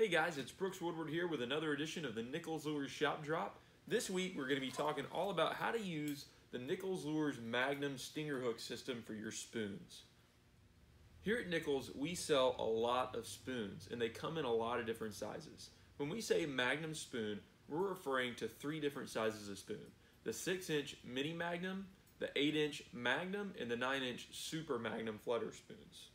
Hey guys, it's Brooks Woodward here with another edition of the Nichols Lures Shopdrop. This week we're going to be talking all about how to use the Nichols Lures Magnum Stinger Hook System for your spoons. Here at Nichols, we sell a lot of spoons and they come in a lot of different sizes. When we say Magnum spoon, we're referring to three different sizes of spoon. The 6-inch Mini Magnum, the 8-inch Magnum, and the 9-inch Super Magnum Flutter spoons.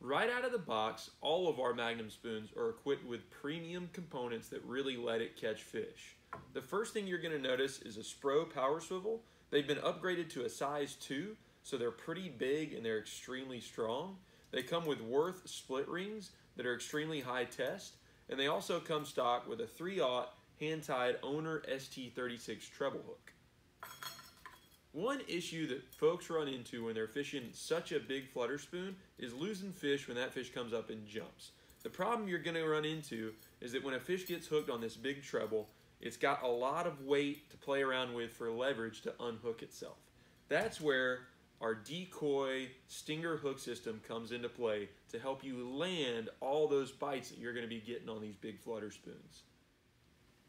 Right out of the box, all of our Magnum spoons are equipped with premium components that really let it catch fish. The first thing you're going to notice is a Spro power swivel. They've been upgraded to a size 2, so they're pretty big and they're extremely strong. They come with Worth split rings that are extremely high test, and they also come stock with a 3/0 hand-tied Owner ST36 treble hook. One issue that folks run into when they're fishing such a big flutter spoon is losing fish when that fish comes up and jumps. The problem you're going to run into is that when a fish gets hooked on this big treble, it's got a lot of weight to play around with for leverage to unhook itself. That's where our Decoy Stinger Hook System comes into play to help you land all those bites that you're going to be getting on these big flutter spoons.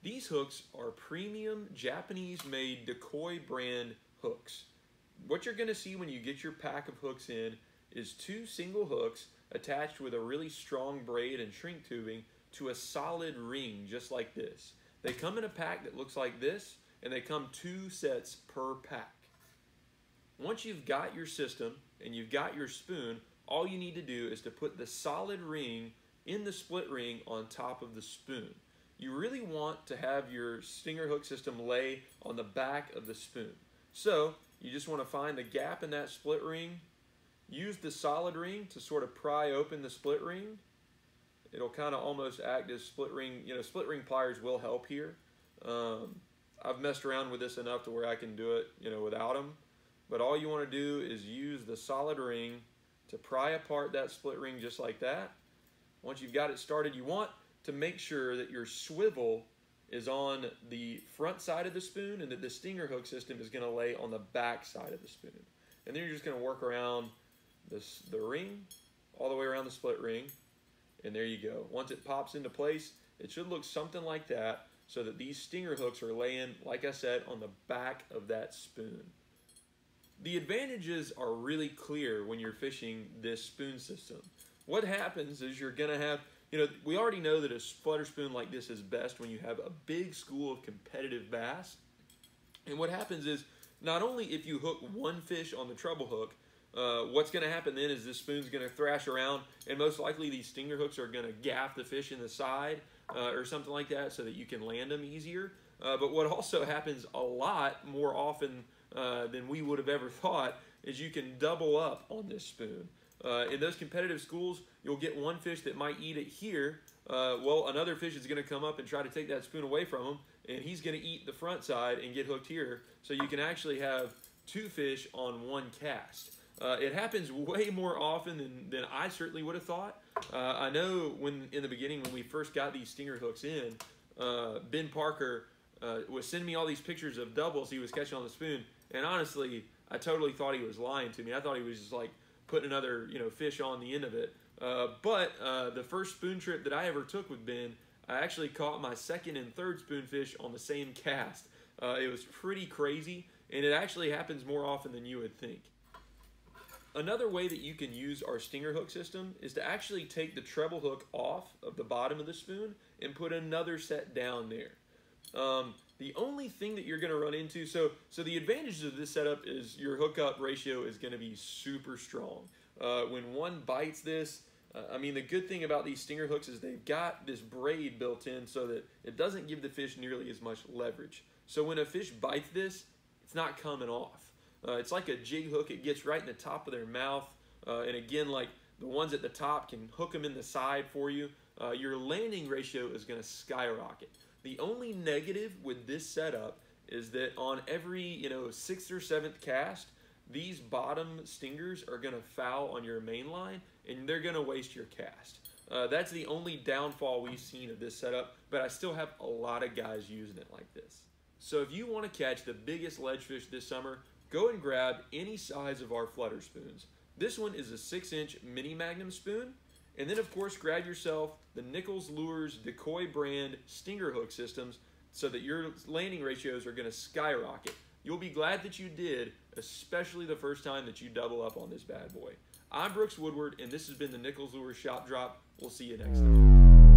These hooks are premium Japanese-made Decoy brand hooks. What you're going to see when you get your pack of hooks in is 2 single hooks attached with a really strong braid and shrink tubing to a solid ring just like this. They come in a pack that looks like this, and they come 2 sets per pack. Once you've got your system and you've got your spoon, all you need to do is to put the solid ring in the split ring on top of the spoon. You really want to have your stinger hook system lay on the back of the spoon. So you just want to find the gap in that split ring, use the solid ring to sort of pry open the split ring. It'll kind of almost act as split ring, split ring pliers will help here. I've messed around with this enough to where I can do it, without them. But all you want to do is use the solid ring to pry apart that split ring just like that. Once you've got it started, you want to make sure that your swivel is on the front side of the spoon and that the stinger hook system is going to lay on the back side of the spoon. And then you're just going to work around the ring, all the way around the split ring, and there you go. Once it pops into place, it should look something like that, so that these stinger hooks are laying, like I said, on the back of that spoon. The advantages are really clear when you're fishing this spoon system. What happens is you're going to have, we already know that a flutter spoon like this is best when you have a big school of competitive bass. And what happens is, not only if you hook one fish on the treble hook, what's going to happen then is this spoon's going to thrash around, and most likely these stinger hooks are going to gaff the fish in the side or something like that so that you can land them easier. But what also happens a lot more often than we would have ever thought is you can double up on this spoon. In those competitive schools, you'll get one fish that might eat it here. Well, another fish is going to come up and try to take that spoon away from him, and he's going to eat the front side and get hooked here. So you can actually have 2 fish on 1 cast. It happens way more often than I certainly would have thought. I know in the beginning when we first got these stinger hooks in, Ben Parker was sending me all these pictures of doubles he was catching on the spoon, and honestly, I totally thought he was lying to me. I thought he was just like putting another fish on the end of it. But the first spoon trip that I ever took with Ben, I actually caught my 2nd and 3rd spoonfish on the same cast. It was pretty crazy, and it actually happens more often than you would think. Another way that you can use our stinger hook system is to actually take the treble hook off of the bottom of the spoon and put another set down there. The only thing that you're going to run into, so the advantages of this setup is your hookup ratio is going to be super strong. When one bites this, the good thing about these stinger hooks is they've got this braid built in so that it doesn't give the fish nearly as much leverage. So when a fish bites this, it's not coming off. It's like a jig hook. It gets right in the top of their mouth. And again, like the ones at the top can hook them in the side for you. Your landing ratio is going to skyrocket. The only negative with this setup is that on every 6th or 7th cast, these bottom stingers are going to foul on your main line, and they're going to waste your cast. That's the only downfall we've seen of this setup, but I still have a lot of guys using it like this. So if you want to catch the biggest ledge fish this summer, go and grab any size of our flutter spoons. This one is a 6-inch Mini Magnum spoon, And then, of course, grab yourself the Nichols Lures Decoy brand stinger hook systems so that your landing ratios are going to skyrocket. You'll be glad that you did, especially the first time that you double up on this bad boy. I'm Brooks Woodward, and this has been the Nichols Lures Shop Drop. We'll see you next time.